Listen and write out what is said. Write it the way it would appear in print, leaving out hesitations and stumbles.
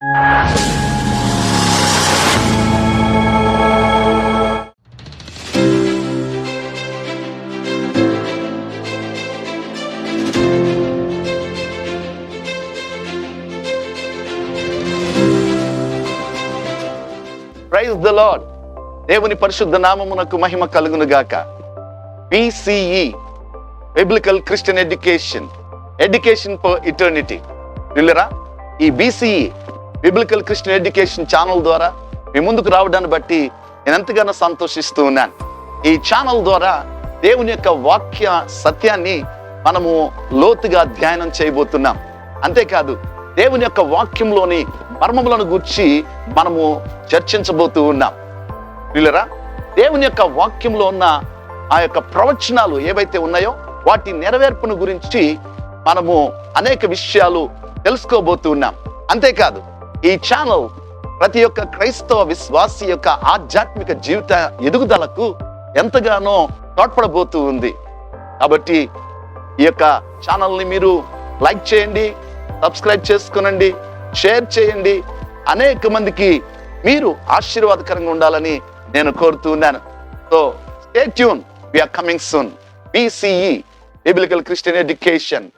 Praise the lord. దేవుని పరిశుద్ధ నామమునకు మహిమ కలుగును గాక. BCE biblical Christian education for eternity. వీళ్ళరా, ఈ BCE biblical Christian education channel ద్వారా మీ ముందుకు రావడాన్ని బట్టి నేను ఎంతగానో సంతోషిస్తూ ఉన్నాను. ఈ ఛానల్ ద్వారా దేవుని యొక్క వాక్య సత్యాన్ని మనము లోతుగా ధ్యానం చేయబోతున్నాం. అంతేకాదు, దేవుని యొక్క వాక్యంలోని మర్మములను గూర్చి మనము చర్చించబోతూ ఉన్నాం. వీళ్ళరా, దేవుని యొక్క వాక్యంలో ఉన్న ఆ యొక్క ప్రవచనాలు ఏవైతే ఉన్నాయో వాటి నెరవేర్పును గురించి మనము అనేక విషయాలు తెలుసుకోబోతూ ఉన్నాం. అంతేకాదు, ఈ ఛానల్ ప్రతి ఒక్క క్రైస్తవ విశ్వాసి యొక్క ఆధ్యాత్మిక జీవిత ఎదుగుదలకు ఎంతగానో తోడ్పడబోతూ ఉంది. కాబట్టి ఈ యొక్క ఛానల్ని మీరు లైక్ చేయండి, సబ్స్క్రైబ్ చేసుకునండి, షేర్ చేయండి. అనేక మందికి మీరు ఆశీర్వాదకరంగా ఉండాలని నేను కోరుతున్నాను. So stay tune, we are coming soon. BCE biblical Christian education.